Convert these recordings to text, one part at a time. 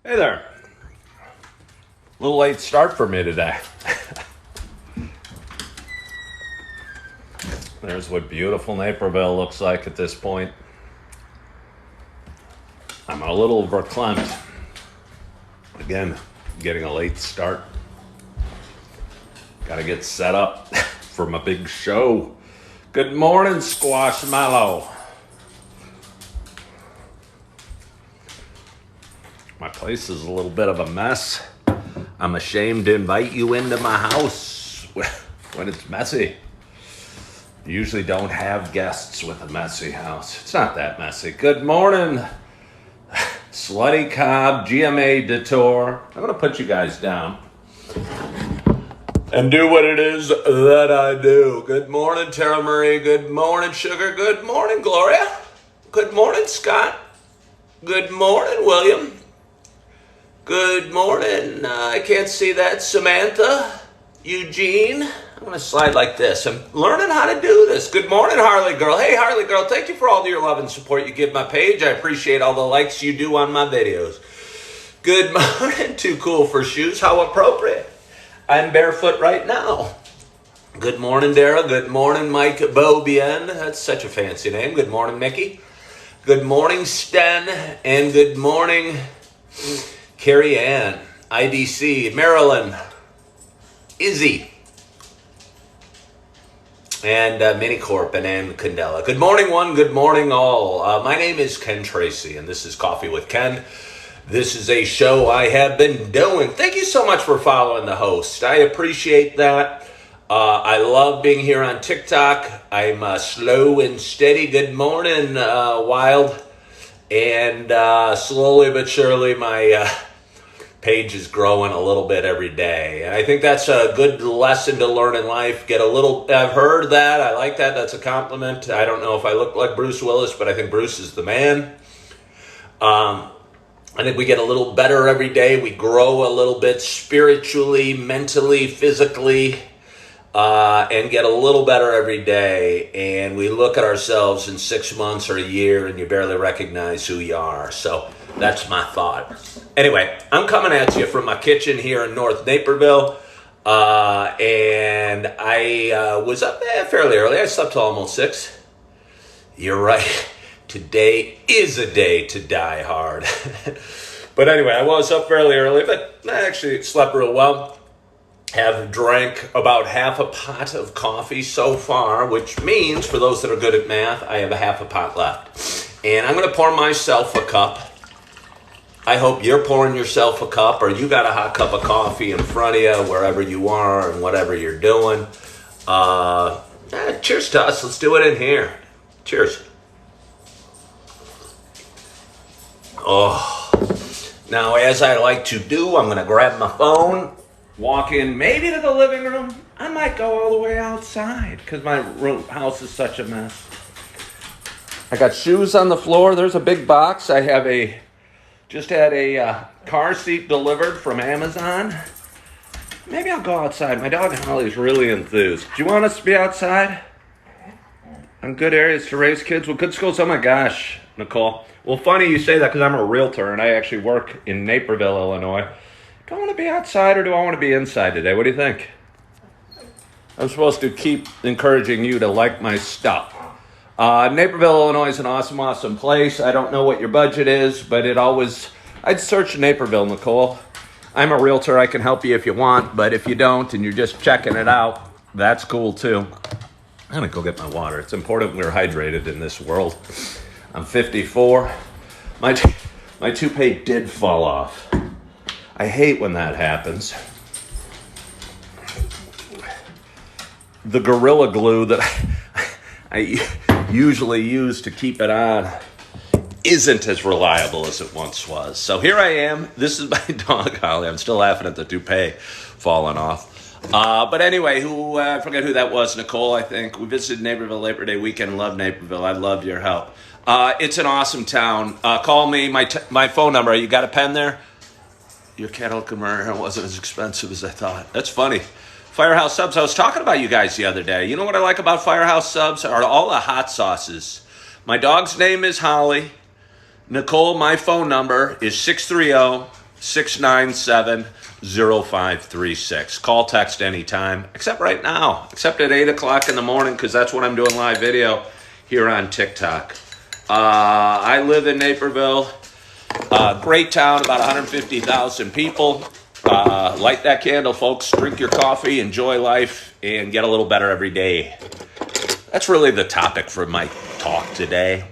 Hey there. A little late start for me today. There's what beautiful Naperville looks like at this point. I'm a little verklempt. Again, getting a late start. Got to get set up for my big show. Good morning, Squashmallow. My place is a little bit of a mess. I'm ashamed to invite you into my house when it's messy. Usually don't have guests with a messy house. It's not that messy. Good morning, Slutty Cobb, GMA Detour. I'm going to put you guys down and do what it is that I do. Good morning, Tara Marie. Good morning, Sugar. Good morning, Gloria. Good morning, Scott. Good morning, William. Good morning. I can't see that. Samantha. Eugene. I'm going to slide like this. I'm learning how to do this. Good morning, Harley Girl. Hey, Harley Girl, thank you for all your love and support you give my page. I appreciate all the likes you do on my videos. Good morning, Too Cool for Shoes. How appropriate. I'm barefoot right now. Good morning, Dara. Good morning, Mike Beaubien. That's such a fancy name. Good morning, Mickey. Good morning, Sten. And good morning, Carrie Ann, IDC, Marilyn, Izzy, and Minicorp and Ann Candela. Good morning, one. Good morning, all. My name is Ken Tracy, and this is Coffee with Ken. This is a show I have been doing. Thank you so much for following the host. I appreciate that. I love being here on TikTok. I'm slow and steady. Good morning, Wild. And slowly but surely, my page is growing a little bit every day. And I think that's a good lesson to learn in life. I've heard that. I like that. That's a compliment. I don't know if I look like Bruce Willis, but I think Bruce is the man. I think we get a little better every day. We grow a little bit spiritually, mentally, physically, and get a little better every day. And we look at ourselves in 6 months or a year, and you barely recognize who you are. So that's my thought. Anyway, I'm coming at you from my kitchen here in North Naperville. And I was up fairly early. I slept till almost 6. You're right. Today is a day to die hard. But anyway, I was up fairly early, but I actually slept real well. Have drank about half a pot of coffee so far, which means, for those that are good at math, I have a half a pot left. And I'm going to pour myself a cup. I hope you're pouring yourself a cup, or you got a hot cup of coffee in front of you, wherever you are and whatever you're doing. Cheers to us. Let's do it in here. Cheers. Oh, now as I like to do, I'm going to grab my phone, walk in maybe to the living room. I might go all the way outside because my house is such a mess. I got shoes on the floor. There's a big box. I have just had a car seat delivered from Amazon. Maybe I'll go outside. My dog Holly's really enthused. Do you want us to be outside? On good areas to raise kids with good schools? Oh my gosh, Nicole. Well, funny you say that because I'm a realtor and I actually work in Naperville, Illinois. Do I want to be outside or do I want to be inside today? What do you think? I'm supposed to keep encouraging you to like my stuff. Naperville, Illinois is an awesome, awesome place. I don't know what your budget is, but I'd search Naperville, Nicole. I'm a realtor. I can help you if you want, but if you don't and you're just checking it out, that's cool too. I'm going to go get my water. It's important we're hydrated in this world. I'm 54. My toupee did fall off. I hate when that happens. The Gorilla Glue that I usually use to keep it on isn't as reliable as it once was. So here I am. This is my dog, Holly. I'm still laughing at the toupee falling off. But anyway, I forget who that was, Nicole, I think. We visited Naperville Labor Day weekend. Love Naperville. I love your help. It's an awesome town. Call me. My phone number. You got a pen there? Your cattle commercial wasn't as expensive as I thought. That's funny. Firehouse Subs. I was talking about you guys the other day. You know what I like about Firehouse Subs? Are all the hot sauces. My dog's name is Holly. Nicole, my phone number is 630 697-0536. Call, text anytime, except right now, except at 8 o'clock in the morning, because that's when I'm doing live video here on TikTok. I live in Naperville, great town, about 150,000 people. Light that candle, folks. Drink your coffee, enjoy life, and get a little better every day. That's really the topic for my talk today.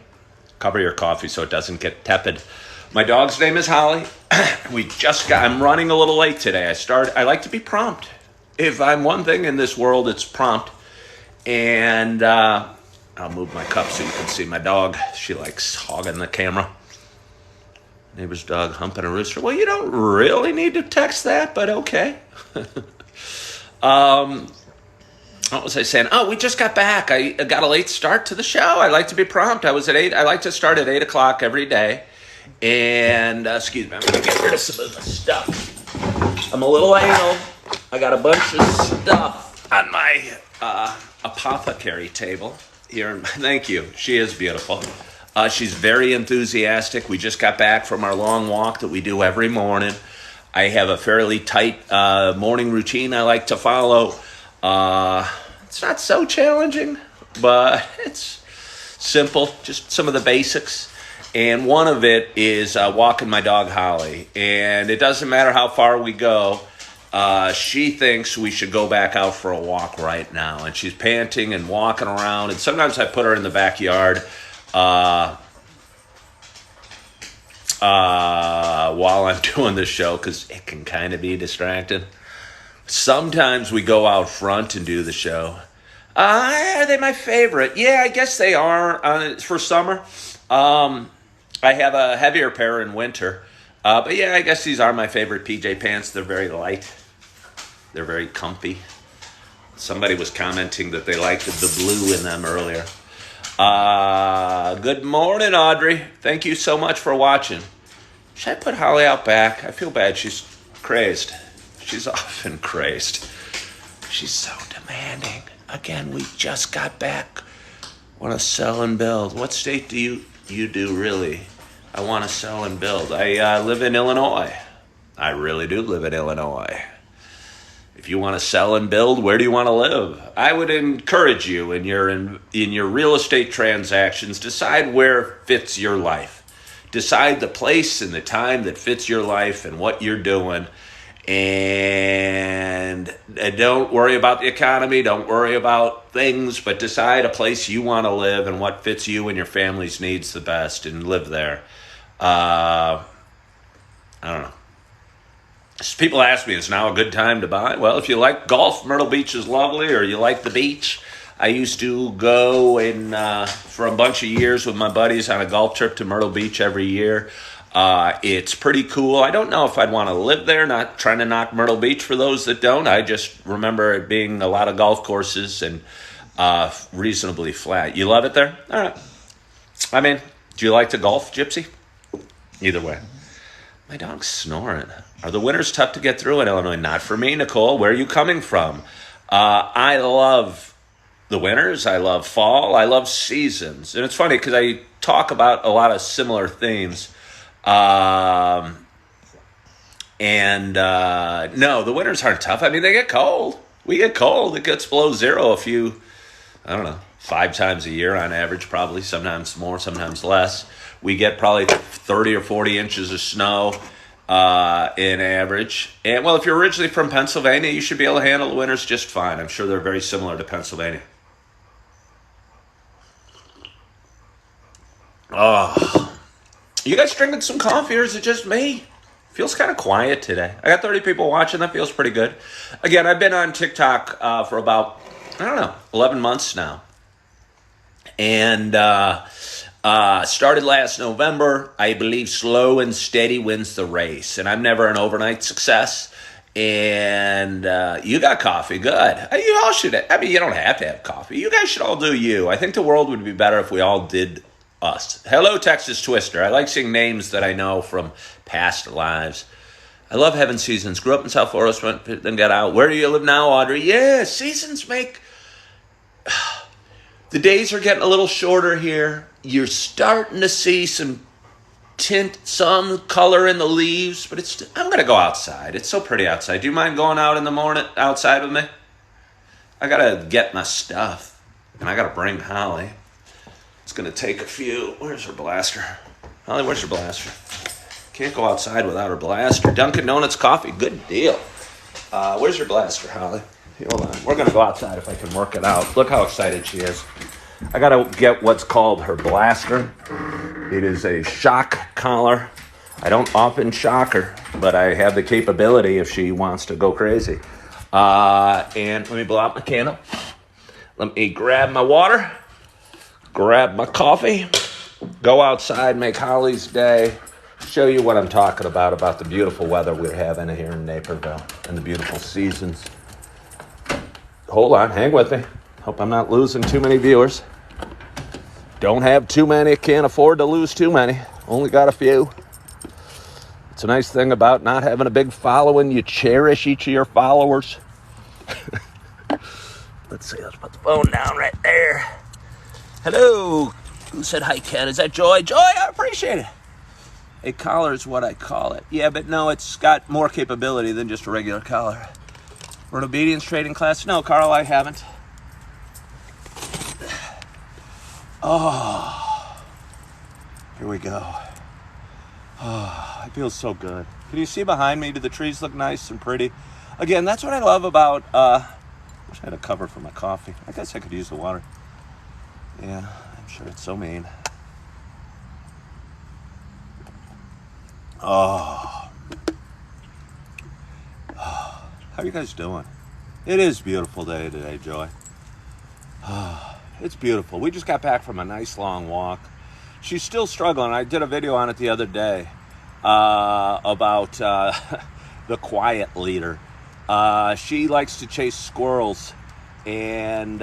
Cover your coffee so it doesn't get tepid. My dog's name is Holly. I'm running a little late today. I like to be prompt. If I'm one thing in this world, it's prompt. And I'll move my cup so you can see my dog. She likes hogging the camera. Neighbor's dog humping a rooster. Well, you don't really need to text that, but okay. What was I saying? Oh, we just got back. I got a late start to the show. I like to be prompt. I was at 8. I like to start at 8 o'clock every day. And, excuse me, I'm going to get rid of some of the stuff. I'm a little anal. I got a bunch of stuff on my apothecary table here. Thank you. She is beautiful. She's very enthusiastic. We just got back from our long walk that we do every morning. I have a fairly tight morning routine I like to follow. It's not so challenging, but it's simple, just some of the basics. And one of it is walking my dog, Holly. And it doesn't matter how far we go. She thinks we should go back out for a walk right now. And she's panting and walking around. And sometimes I put her in the backyard while I'm doing the show, because it can kind of be distracting. Sometimes we go out front and do the show. Are they my favorite? Yeah, I guess they are for summer. I have a heavier pair in winter. But yeah, I guess these are my favorite PJ pants. They're very light. They're very comfy. Somebody was commenting that they liked the blue in them earlier. Good morning, Audrey. Thank you so much for watching. Should I put Holly out back? I feel bad. She's crazed. She's often crazed. She's so demanding. Again, we just got back. Want to sell and build. What state do you do, really? I want to sell and build. I live in Illinois. I really do live in Illinois. If you want to sell and build, where do you want to live? I would encourage you in your real estate transactions, decide where fits your life. Decide the place and the time that fits your life and what you're doing. And don't worry about the economy. Don't worry about things, but decide a place you want to live and what fits you and your family's needs the best, and live there. I don't know. People ask me, is now a good time to buy? Well, if you like golf, Myrtle Beach is lovely, or you like the beach. I used to go for a bunch of years with my buddies on a golf trip to Myrtle Beach every year. It's pretty cool. I don't know if I'd want to live there, not trying to knock Myrtle Beach for those that don't. I just remember it being a lot of golf courses and reasonably flat. You love it there? All right. I mean, do you like to golf, Gypsy? Either way. My dog's snoring. Are the winters tough to get through in Illinois? Not for me, Nicole. Where are you coming from? I love the winters. I love fall. I love seasons. And it's funny because I talk about a lot of similar themes. No, the winters aren't tough. I mean, they get cold. We get cold. It gets below zero 5 times a year on average, probably. Sometimes more, sometimes less. We get probably 30 or 40 inches of snow in average. And, well, if you're originally from Pennsylvania, you should be able to handle the winters just fine. I'm sure they're very similar to Pennsylvania. Oh, you guys drinking some coffee, or is it just me? Feels kind of quiet today. I got 30 people watching. That feels pretty good. Again, I've been on TikTok for about, 11 months now. And started last November. I believe slow and steady wins the race. And I'm never an overnight success. And you got coffee. Good. You all should. I mean, you don't have to have coffee. You guys should all do you. I think the world would be better if we all did us. Hello, Texas Twister. I like seeing names that I know from past lives. I love having seasons. Grew up in South Florida, then got out. Where do you live now, Audrey? Yeah, seasons make... The days are getting a little shorter here. You're starting to see some tint, some color in the leaves, but I'm going to go outside. It's so pretty outside. Do you mind going out in the morning outside with me? I got to get my stuff, and I got to bring Holly. It's going to take a few. Where's her blaster? Holly, where's your blaster? Can't go outside without her blaster. Dunkin' Donuts coffee, good deal. Where's your blaster, Holly? Hold on. We're going to go outside if I can work it out. Look how excited she is. I got to get what's called her blaster. It is a shock collar. I don't often shock her, but I have the capability if she wants to go crazy. And let me blow out my candle. Let me grab my water, grab my coffee, go outside, make Holly's day, show you what I'm talking about the beautiful weather we're having here in Naperville and the beautiful seasons. Hold on, hang with me. Hope I'm not losing too many viewers. Don't have too many, can't afford to lose too many. Only got a few. It's a nice thing about not having a big following. You cherish each of your followers. Let's see, let's put the phone down right there. Hello. Who said hi, Ken? Is that Joy? Joy, I appreciate it. A collar is what I call it. Yeah, but no, it's got more capability than just a regular collar. We're an obedience trading class. No, Carl, I haven't. Oh, here we go. Oh, it feels so good. Can you see behind me? Do the trees look nice and pretty? Again, that's what I love about, wish I had a cover for my coffee. I guess I could use the water. Yeah, I'm sure it's so mean. Oh. How are you guys doing? It is a beautiful day today, Joy. It's beautiful. We just got back from a nice long walk. She's still struggling. I did a video on it the other day about the quiet leader. She likes to chase squirrels, and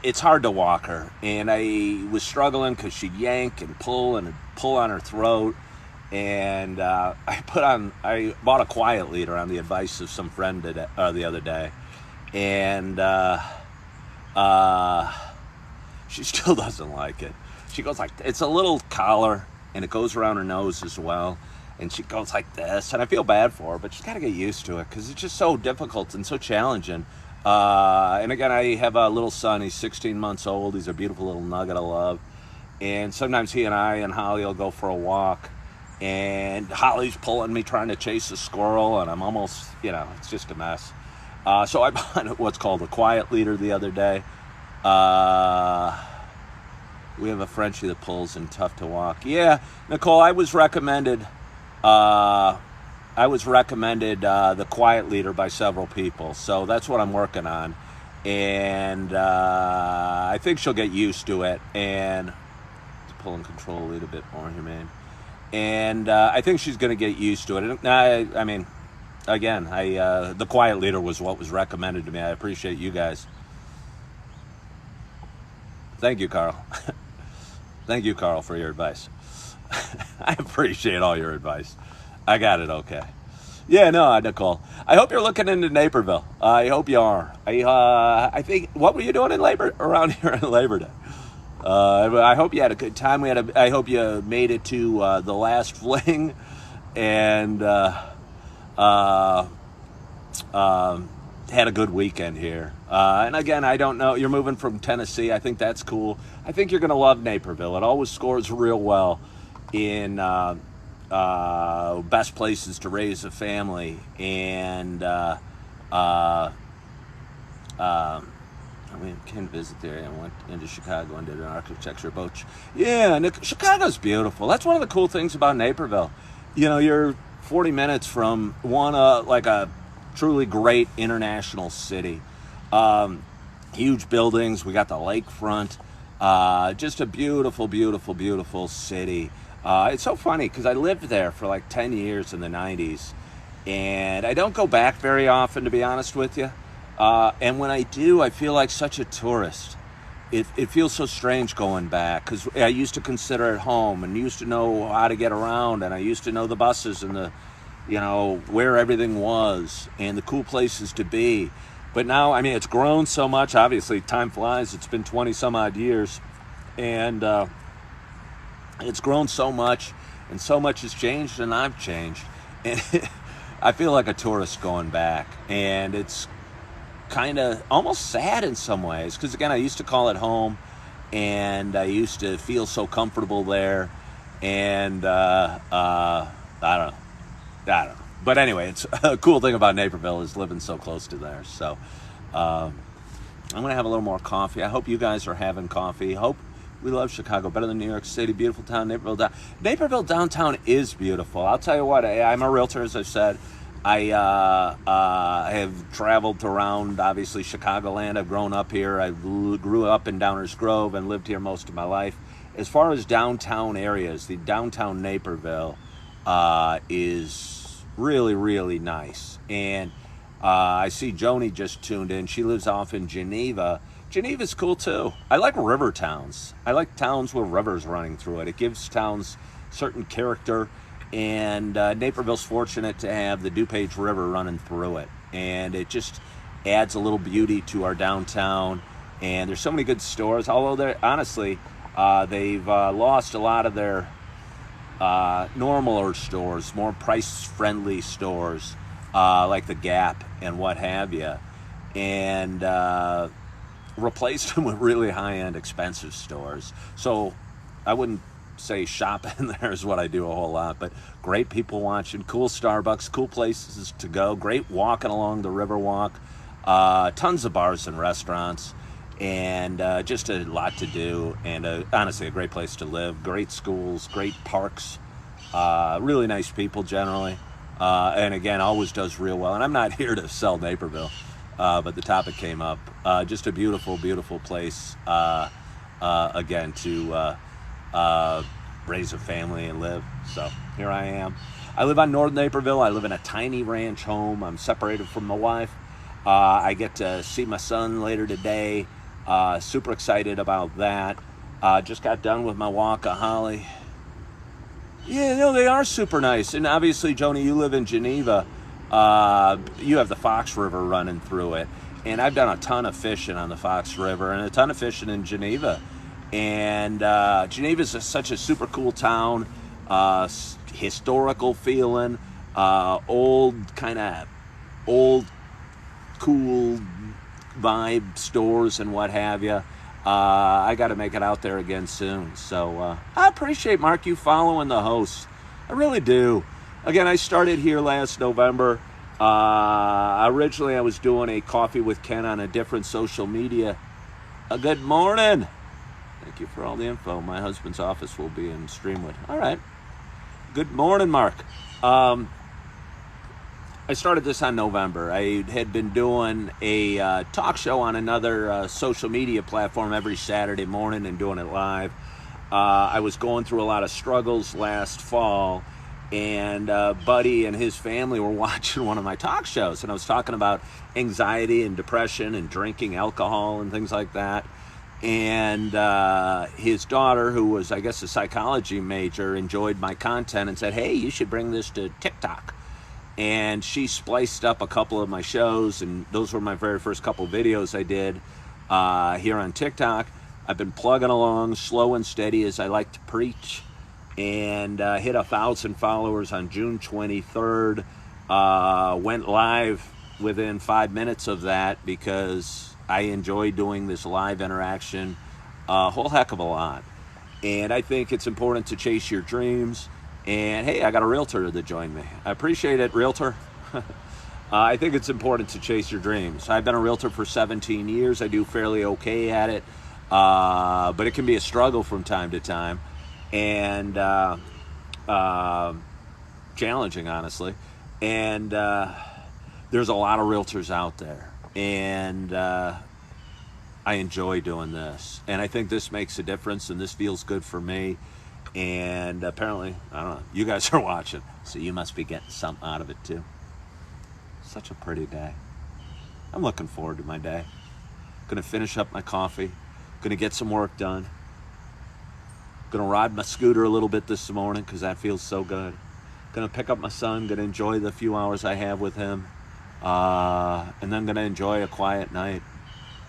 it's hard to walk her. And I was struggling because she'd yank and pull on her throat. And I bought a quiet leader on the advice of some friend the other day. And she still doesn't like it. She goes like, it's a little collar, and it goes around her nose as well. And she goes like this, and I feel bad for her, but she's got to get used to it because it's just so difficult and so challenging. And again, I have a little son. He's 16 months old. He's a beautiful little nugget of love. And sometimes he and I and Holly will go for a walk. And Holly's pulling me trying to chase a squirrel, and I'm almost, it's just a mess. So I bought what's called a quiet leader the other day. We have a Frenchie that pulls and tough to walk. Yeah, Nicole, I was recommended the quiet leader by several people. So that's what I'm working on. And I think she'll get used to it. And to pull and control a little bit more here, man. And I think she's going to get used to it. I mean, again, the quiet leader was what was recommended to me. I appreciate you guys. Thank you, Carl. Thank you, Carl, for your advice. I appreciate all your advice. I got it okay. Yeah, no, Nicole. I hope you're looking into Naperville. I hope you are. I think, what were you doing around here on Labor Day? I hope you had a good time. I hope you made it to the last fling, and had a good weekend here. And again, I don't know. You're moving from Tennessee. I think that's cool. I think you're going to love Naperville. It always scores real well in best places to raise a family. And can visit there. I went into Chicago and did an architecture boat. Yeah, Chicago's beautiful. That's one of the cool things about Naperville. You're 40 minutes from like a truly great international city. Huge buildings. We got the lakefront. Just a beautiful, beautiful, beautiful city. It's so funny because I lived there for like 10 years in the 90s. And I don't go back very often, to be honest with you. And when I do, I feel like such a tourist. It feels so strange going back because I used to consider it home and used to know how to get around, and I used to know the buses and the, where everything was and the cool places to be. But now, it's grown so much. Obviously, time flies. It's been 20 some odd years. And it's grown so much, and so much has changed, and I've changed. And I feel like a tourist going back, and it's kind of almost sad in some ways, because again, I used to call it home, and I used to feel so comfortable there, and I don't know. But anyway, it's a cool thing about Naperville is living so close to there. So I'm going to have a little more coffee. I hope you guys are having coffee. Hope we love Chicago better than New York City. Beautiful town, Naperville downtown is beautiful. I'll tell you what, I'm a realtor, as I said. I have traveled around, obviously, Chicagoland. I've grown up here. I grew up in Downers Grove and lived here most of my life. As far as downtown areas, the downtown Naperville is really, really nice. And I see Joni just tuned in. She lives off in Geneva. Geneva's cool, too. I like river towns. I like towns with rivers running through it. It gives towns certain character. And Naperville's fortunate to have the DuPage River running through it. And it just adds a little beauty to our downtown. And there's so many good stores. Although, honestly, they've lost a lot of their normaler stores, more price-friendly stores, like the Gap and what have you. And replaced them with really high-end, expensive stores. So I wouldn't say shop in there is what I do a whole lot, but great people watching, cool Starbucks, cool places to go, great walking along the Riverwalk, tons of bars and restaurants, and just a lot to do, and honestly a great place to live, great schools, great parks, really nice people generally, and again, always does real well. And I'm not here to sell Naperville, but the topic came up. Just a beautiful, beautiful place, again, to raise a family and live. So here I am. I live on North Naperville. I live in a tiny ranch home. I'm separated from my wife. I get to see my son later today. Super excited about that. Just got done with my walk of Holly. Yeah, no, they are super nice. And obviously, Joni, you live in Geneva. You have the Fox River running through it. And I've done a ton of fishing on the Fox River and a ton of fishing in Geneva. And Geneva is such a super cool town, historical feeling, old cool vibe stores and what have you. I got to make it out there again soon. So I appreciate, Mark, you following the host. I really do. Again, I started here last November. Originally, I was doing a Coffee with Ken on a different social media. Good morning. Thank you for all the info. My husband's office will be in Streamwood. All right. Good morning, Mark. I started this on November. I had been doing a talk show on another social media platform every Saturday morning and doing it live. I was going through a lot of struggles last fall, and Buddy and his family were watching one of my talk shows, and I was talking about anxiety and depression and drinking alcohol and things like that. And his daughter, who was, I guess, a psychology major, enjoyed my content and said, hey, you should bring this to TikTok. And she spliced up a couple of my shows, and those were my very first couple videos I did here on TikTok. I've been plugging along slow and steady as I like to preach, and hit 1,000 followers on June 23rd. Went live within 5 minutes of that because I enjoy doing this live interaction a whole heck of a lot. And I think it's important to chase your dreams. And hey, I got a realtor that joined me. I appreciate it, realtor. I think it's important to chase your dreams. I've been a realtor for 17 years. I do fairly okay at it. But it can be a struggle from time to time. And challenging, honestly. And there's a lot of realtors out there. And I enjoy doing this. And I think this makes a difference, and this feels good for me. And apparently, I don't know, you guys are watching, so you must be getting something out of it too. Such a pretty day. I'm looking forward to my day. Gonna finish up my coffee. Gonna get some work done. Gonna ride my scooter a little bit this morning because that feels so good. Gonna pick up my son. Gonna enjoy the few hours I have with him. And then gonna enjoy a quiet night.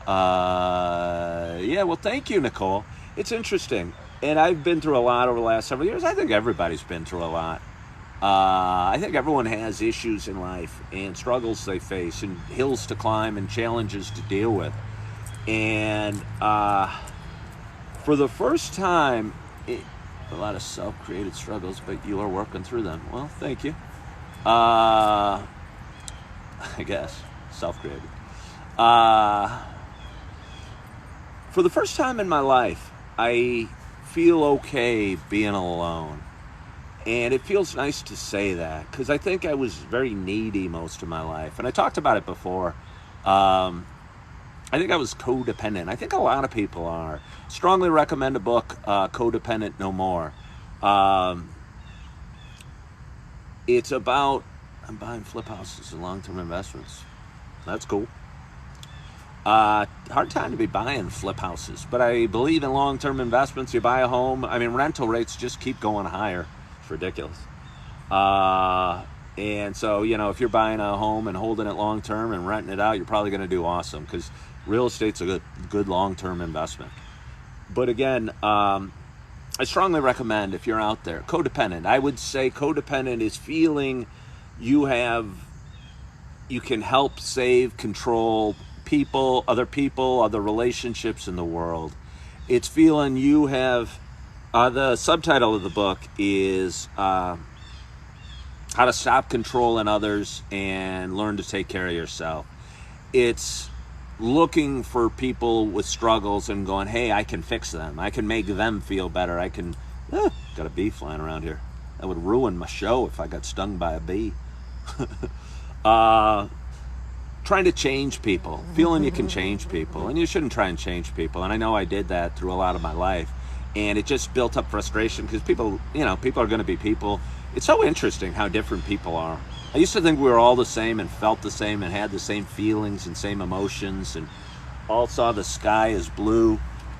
Yeah, well, thank you, Nicole. It's interesting. And I've been through a lot over the last several years. I think everybody's been through a lot. I think everyone has issues in life and struggles they face and hills to climb and challenges to deal with. And for the first time, a lot of self-created struggles, but you are working through them. Well, thank you. I guess self-created. For the first time in my life, I feel okay being alone. And it feels nice to say that, because I think I was very needy most of my life. And I talked about it before. I think I was codependent. I think a lot of people are. Strongly recommend a book, Codependent No More. It's about, I'm buying flip houses and long-term investments. That's cool. Hard time to be buying flip houses, but I believe in long-term investments. You buy a home. I mean, rental rates just keep going higher. It's ridiculous. And so, if you're buying a home and holding it long-term and renting it out, you're probably going to do awesome, because real estate's a good long-term investment. But again, I strongly recommend, if you're out there, codependent. I would say codependent is feeling you can help save, control other relationships in the world. It's feeling you have, the subtitle of the book is How to Stop Controlling Others and Learn to Take Care of Yourself. It's looking for people with struggles and going, hey, I can fix them. I can make them feel better. Got a bee flying around here. That would ruin my show if I got stung by a bee. Trying to change people, feeling you can change people, and you shouldn't try and change people. And I know I did that through a lot of my life, and it just built up frustration, because people are going to be people. It's so interesting how different people are. I used to think we were all the same and felt the same and had the same feelings and same emotions and all saw the sky as blue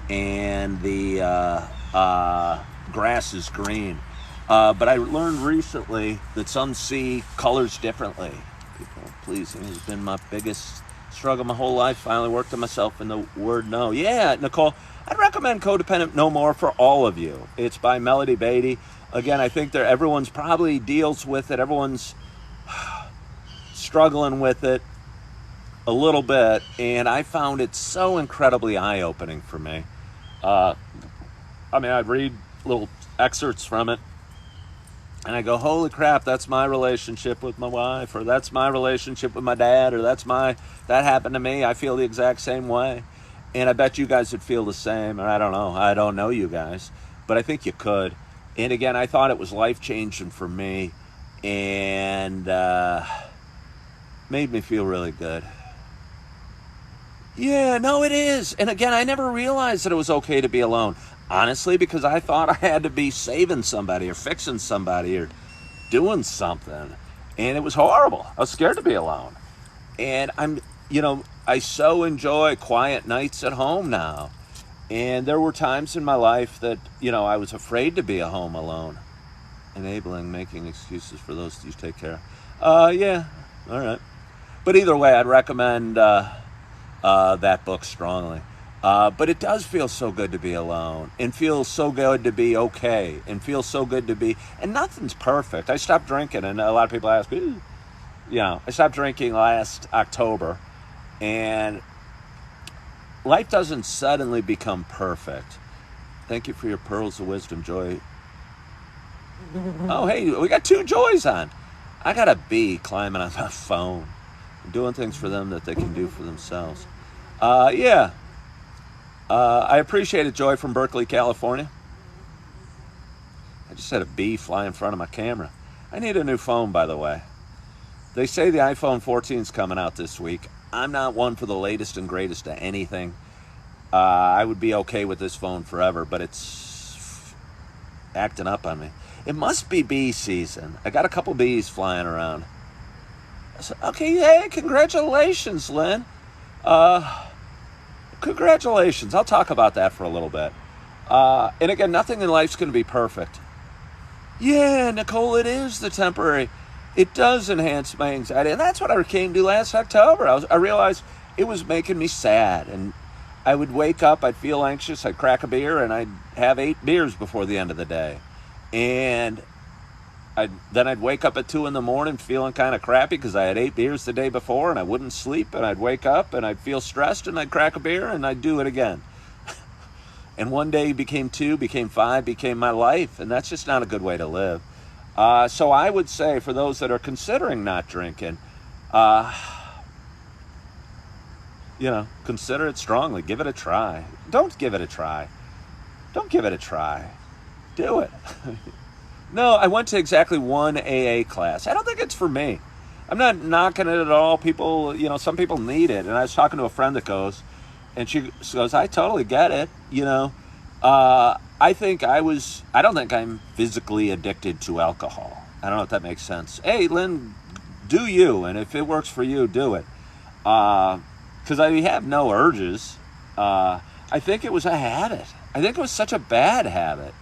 and the grass is green. But I learned recently that some see colors differently. People pleasing has been my biggest struggle my whole life. Finally worked on myself in the word no. Yeah, Nicole, I'd recommend Codependent No More for all of you. It's by Melody Beatty. Again, I think everyone's probably deals with it. Everyone's struggling with it a little bit, and I found it so incredibly eye-opening for me. I'd read little excerpts from it, and I go, holy crap, that's my relationship with my wife, or that's my relationship with my dad, or that happened to me. I feel the exact same way. And I bet you guys would feel the same. Or I don't know. I don't know you guys, but I think you could. And again, I thought it was life-changing for me, and made me feel really good. Yeah, no, it is. And again, I never realized that it was okay to be alone. Honestly, because I thought I had to be saving somebody or fixing somebody or doing something. And it was horrible. I was scared to be alone. And I so enjoy quiet nights at home now. And there were times in my life that, I was afraid to be at home alone. Enabling making excuses for those you take care of. Yeah, all right. But either way, I'd recommend that book strongly. But it does feel so good to be alone, and feels so good to be okay, and feels so good to be, and nothing's perfect. I stopped drinking, and a lot of people ask, I stopped drinking last October, and life doesn't suddenly become perfect. Thank you for your pearls of wisdom, Joy. Oh, hey, we got two Joys on. I got a bee climbing on my phone, doing things for them that they can do for themselves. Yeah. I appreciate it, Joy from Berkeley, California. I just had a bee fly in front of my camera. I need a new phone, by the way. They say the iPhone 14 is coming out this week. I'm not one for the latest and greatest of anything. I would be okay with this phone forever, but it's acting up on me. It must be bee season. I got a couple bees flying around. So, okay, hey, congratulations, Lynn. Congratulations. I'll talk about that for a little bit. And again, nothing in life's going to be perfect. Yeah, Nicole, it is the temporary. It does enhance my anxiety. And that's what I came to last October. I realized it was making me sad. And I would wake up, I'd feel anxious, I'd crack a beer, and I'd have 8 beers before the end of the day. And then I'd wake up at 2 in the morning feeling kind of crappy because I had 8 beers the day before, and I wouldn't sleep, and I'd wake up and I'd feel stressed, and I'd crack a beer, and I'd do it again. And one day became 2, became 5, became my life, and that's just not a good way to live. So I would say for those that are considering not drinking, consider it strongly. Give it a try. Don't give it a try. Don't give it a try. Do it. No, I went to exactly one AA class. I don't think it's for me. I'm not knocking it at all. People, some people need it. And I was talking to a friend that goes, and she goes, I totally get it. I don't think I'm physically addicted to alcohol. I don't know if that makes sense. Hey, Lynn, do you. And if it works for you, do it. Because I have no urges. I think it was a habit. I think it was such a bad habit.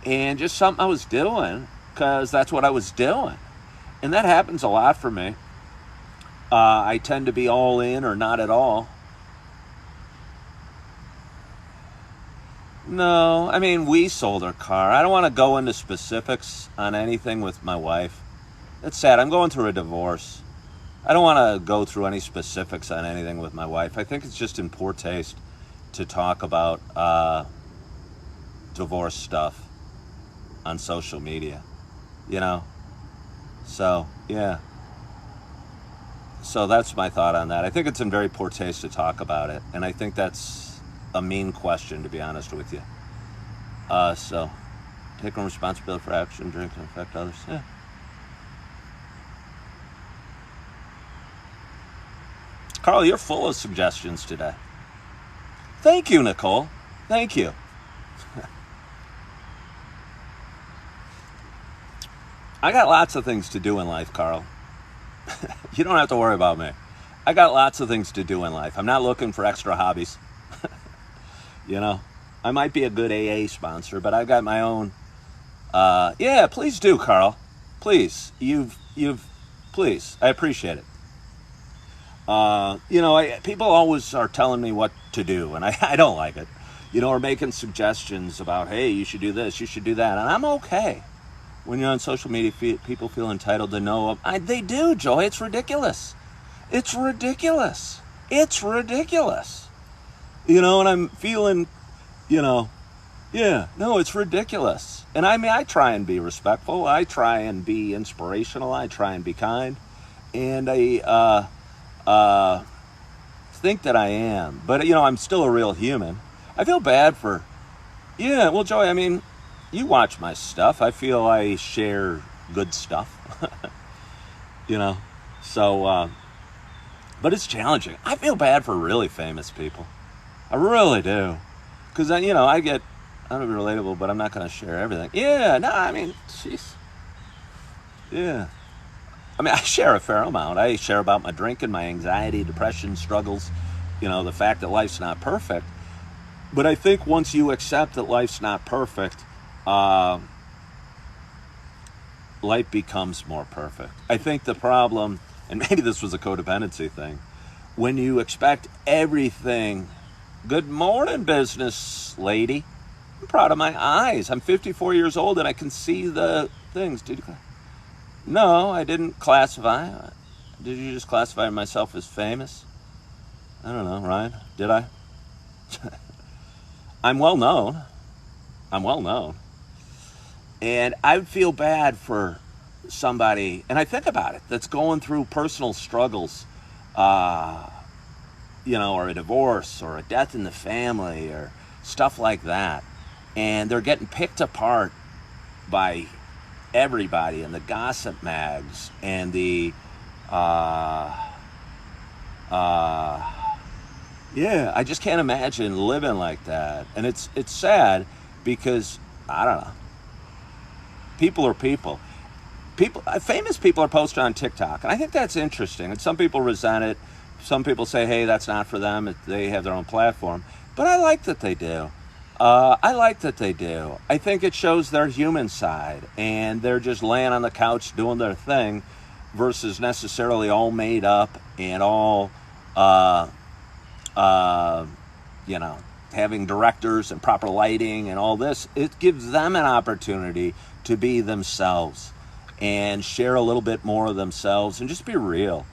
And just something I was doing because that's what I was doing. And that happens a lot for me. I tend to be all in or not at all. No, I mean, we sold our car. I don't want to go into specifics on anything with my wife. It's sad. I'm going through a divorce. I don't want to go through any specifics on anything with my wife. I think it's just in poor taste to talk about divorce stuff on social media, So, yeah. So that's my thought on that. I think it's in very poor taste to talk about it. And I think that's a mean question, to be honest with you. So, taking responsibility for action, drink, and affect others. Yeah. Carl, you're full of suggestions today. Thank you, Nicole. Thank you. I got lots of things to do in life, Carl. You don't have to worry about me. I got lots of things to do in life. I'm not looking for extra hobbies. I might be a good AA sponsor, but I've got my own. Yeah, please do, Carl. Please, please. I appreciate it. People always are telling me what to do, and I don't like it. Or making suggestions about, hey, you should do this, you should do that, and I'm okay. When you're on social media, people feel entitled to know. They do, Joy. It's ridiculous. It's ridiculous. It's ridiculous. And I'm feeling, it's ridiculous. And I try and be respectful. I try and be inspirational. I try and be kind. And I think that I am. But, I'm still a real human. I feel bad for, Joy, you watch my stuff. I feel I share good stuff, So, but it's challenging. I feel bad for really famous people. I really do. Because, I'm relatable, but I'm not going to share everything. Yeah, no, jeez. Yeah. I share a fair amount. I share about my drinking, my anxiety, depression, struggles, the fact that life's not perfect. But I think once you accept that life's not perfect, life becomes more perfect. I think the problem, and maybe this was a codependency thing, when you expect everything, good morning, business lady. I'm proud of my eyes. I'm 54 years old and I can see the things. No, I didn't classify. Did you just classify myself as famous? I don't know, Ryan. Did I? I'm well known. And I feel bad for somebody, and I think about it, that's going through personal struggles, or a divorce or a death in the family or stuff like that. And they're getting picked apart by everybody in the gossip mags and the, I just can't imagine living like that. And it's sad because, I don't know. People are people. Famous people are posted on TikTok, and I think that's interesting. And some people resent it. Some people say, hey, that's not for them. They have their own platform. But I like that they do. I think it shows their human side, and they're just laying on the couch doing their thing versus necessarily all made up and all, having directors and proper lighting and all this, it gives them an opportunity to be themselves and share a little bit more of themselves and just be real.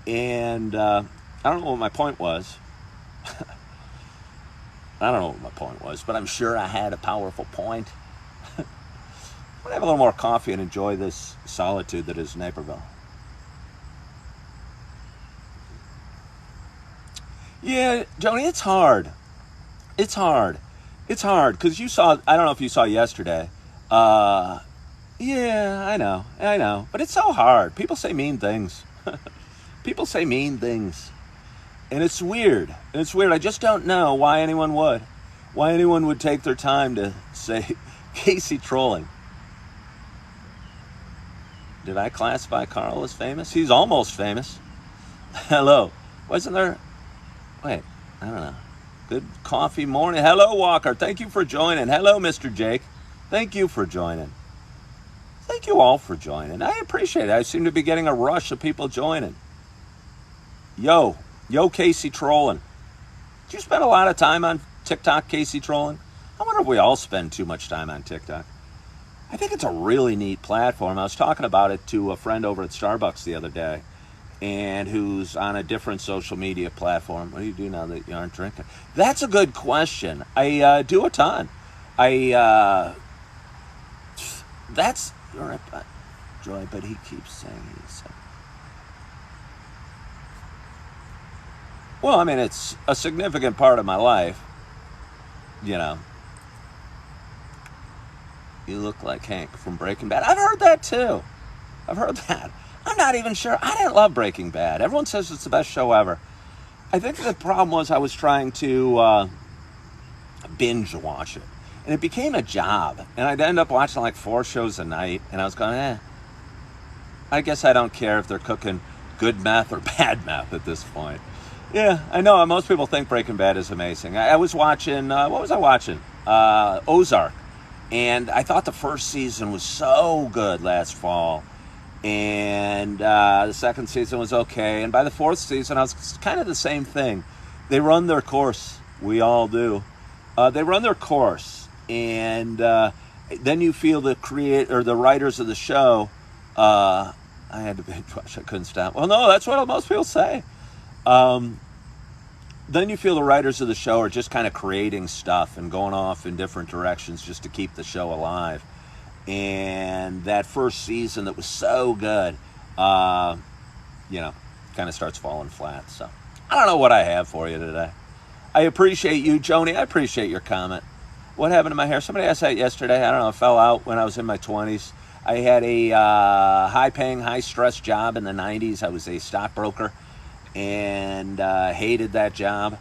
And I don't know what my point was. I don't know what my point was, but I'm sure I had a powerful point. I'm going to have a little more coffee and enjoy this solitude that is Naperville. Yeah, Joni, it's hard. It's hard. It's hard because I don't know if you saw yesterday. Yeah, I know. But it's so hard. People say mean things. People say mean things. And it's weird. I just don't know why anyone would. Why anyone would take their time to say Casey trolling. Did I classify Carl as famous? He's almost famous. Hello. Wasn't there... Wait, I don't know. Good coffee morning. Hello, Walker. Thank you for joining. Hello, Mr. Jake. Thank you for joining. Thank you all for joining. I appreciate it. I seem to be getting a rush of people joining. Yo, Casey trolling. Did you spend a lot of time on TikTok, Casey trolling? I wonder if we all spend too much time on TikTok. I think it's a really neat platform. I was talking about it to a friend over at Starbucks the other day, and who's on a different social media platform. What do you do now that you aren't drinking? That's a good question. I do a ton. That's Joy, but he keeps saying he's... Well, I mean, it's a significant part of my life. You look like Hank from Breaking Bad. I've heard that too. I'm not even sure. I didn't love Breaking Bad. Everyone says it's the best show ever. I think the problem was I was trying to binge watch it. And it became a job. And I'd end up watching like 4 shows a night. And I was going, I guess I don't care if they're cooking good meth or bad meth at this point. Yeah, I know. Most people think Breaking Bad is amazing. I was watching, what was I watching? Ozark. And I thought the first season was so good last fall. And the second season was okay. And by the 4th season, I was kind of the same thing. They run their course. We all do. They run their course. And then you feel the writers of the show, I had to binge watch. I couldn't stop. Well, no, that's what most people say. Then you feel the writers of the show are just kind of creating stuff and going off in different directions just to keep the show alive. And that first season that was so good, kind of starts falling flat. So I don't know what I have for you today. I appreciate you, Joni. I appreciate your comment. What happened to my hair? Somebody asked that yesterday. I don't know. It fell out when I was in my 20s. I had a high-paying, high-stress job in the 90s. I was a stockbroker and hated that job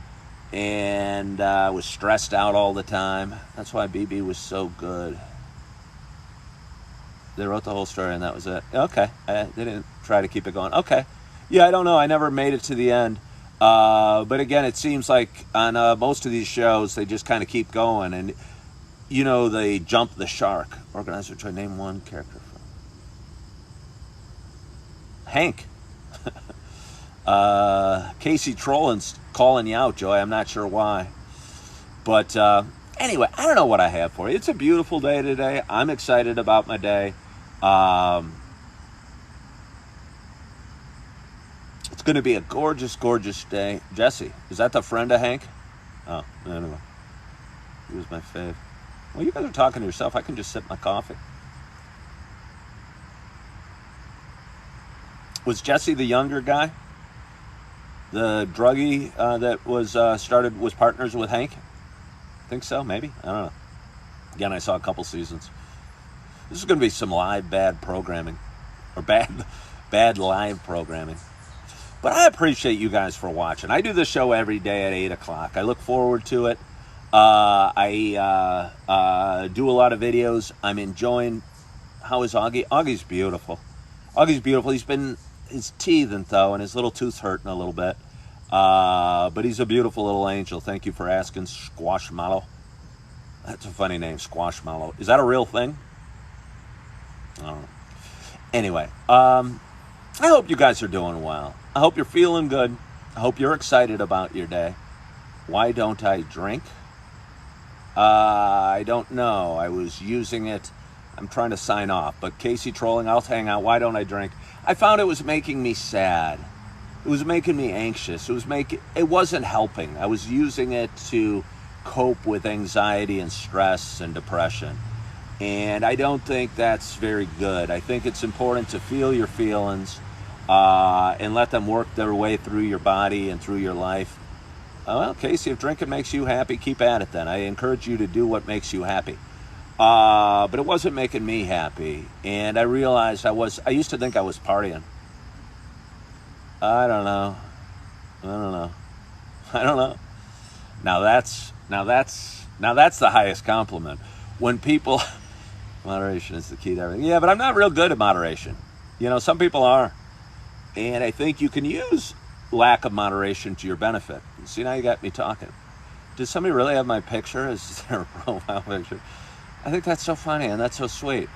and was stressed out all the time. That's why BB was so good. They wrote the whole story and that was it. Okay. They didn't try to keep it going. Okay. Yeah, I don't know. I never made it to the end. But again, it seems like on most of these shows, they just kind of keep going. And, they jump the shark. Organizer, try to name one character. Hank. Casey Trollin's calling you out, Joy. I'm not sure why. But anyway, I don't know what I have for you. It's a beautiful day today. I'm excited about my day. It's going to be a gorgeous, gorgeous day. Jesse, is that the friend of Hank? Oh, anyway. He was my fave. Well, you guys are talking to yourself. I can just sip my coffee. Was Jesse the younger guy? The druggie that was partners with Hank? I think so, maybe. I don't know. Again, I saw a couple seasons. This is going to be some live bad programming. Or bad live programming. But I appreciate you guys for watching. I do this show every day at 8 o'clock. I look forward to it. I do a lot of videos. I'm enjoying... How is Augie? Augie's beautiful. Augie's beautiful. He's teething, though, and his little tooth's hurting a little bit. But he's a beautiful little angel. Thank you for asking, Squashmallow. That's a funny name, Squashmallow. Is that a real thing? I don't know. Anyway, I hope you guys are doing well. I hope you're feeling good. I hope you're excited about your day. Why don't I drink? I don't know. I was using it. I'm trying to sign off. But Casey trolling, I'll hang out. Why don't I drink? I found it was making me sad. It was making me anxious. It wasn't helping. I was using it to cope with anxiety and stress and depression. And I don't think that's very good. I think it's important to feel your feelings and let them work their way through your body and through your life. Well, Casey, if drinking makes you happy, keep at it then. I encourage you to do what makes you happy. But it wasn't making me happy. And I realized I used to think I was partying. I don't know. Now that's the highest compliment. When people, moderation is the key to everything. Yeah, but I'm not real good at moderation. Some people are. And I think you can use lack of moderation to your benefit. See, now you got me talking. Does somebody really have my picture? Is there a profile picture? I think that's so funny and that's so sweet.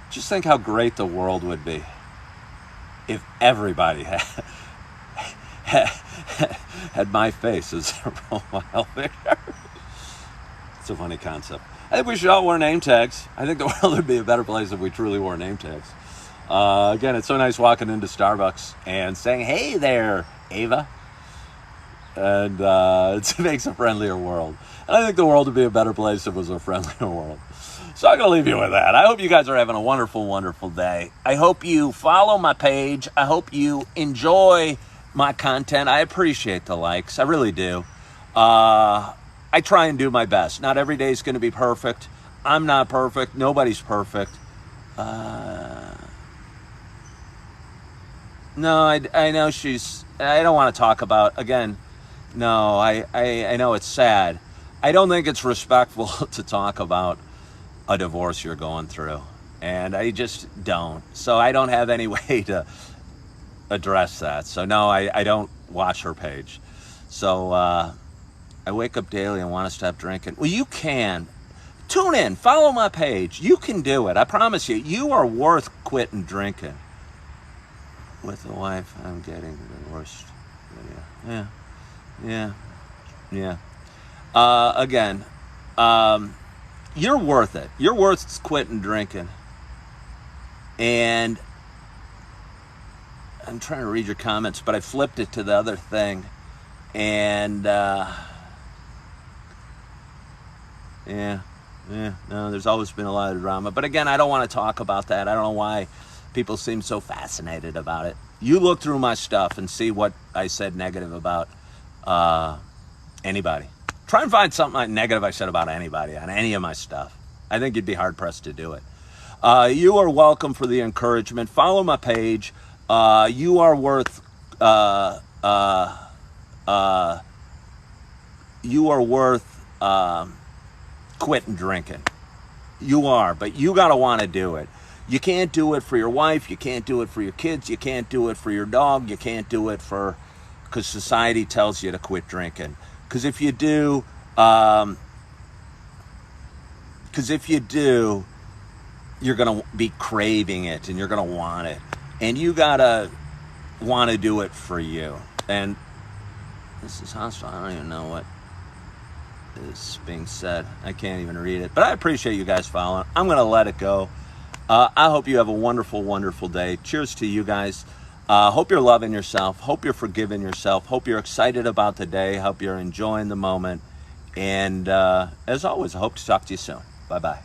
Just think how great the world would be if everybody had my face as a profile picture. It's a funny concept. I think we should all wear name tags. I think the world would be a better place if we truly wore name tags. Again, it's so nice walking into Starbucks and saying, "Hey there, Ava." And it makes a friendlier world. And I think the world would be a better place if it was a friendlier world. So I'm going to leave you with that. I hope you guys are having a wonderful, wonderful day. I hope you follow my page. I hope you enjoy my content. I appreciate the likes. I really do. I try and do my best. Not every day is going to be perfect. I'm not perfect. Nobody's perfect. No, I know I don't want to talk about, again, no, I know it's sad. I don't think it's respectful to talk about a divorce you're going through. And I just don't. So I don't have any way to address that. So no, I don't watch her page. So I wake up daily and want to stop drinking. Well, you can. Tune in. Follow my page. You can do it. I promise you. You are worth quitting drinking. With the wife, I'm getting divorced. Yeah. Again, you're worth it. You're worth quitting drinking. And I'm trying to read your comments, but I flipped it to the other thing. And no, there's always been a lot of drama. But again, I don't want to talk about that. I don't know why people seem so fascinated about it. You look through my stuff and see what I said negative about anybody. Try and find something negative I said about anybody on any of my stuff. I think you'd be hard-pressed to do it. You are welcome for the encouragement. Follow my page. You are worth quitting drinking. You are, but you got to want to do it. You can't do it for your wife. You can't do it for your kids. You can't do it for your dog. You can't do it because society tells you to quit drinking. Because if you do, you're going to be craving it and you're going to want it. And you got to want to do it for you. And this is hostile. I don't even know what is being said. I can't even read it. But I appreciate you guys following. I'm going to let it go. I hope you have a wonderful, wonderful day. Cheers to you guys. Hope you're loving yourself. Hope you're forgiving yourself. Hope you're excited about the day. Hope you're enjoying the moment. And as always, I hope to talk to you soon. Bye-bye.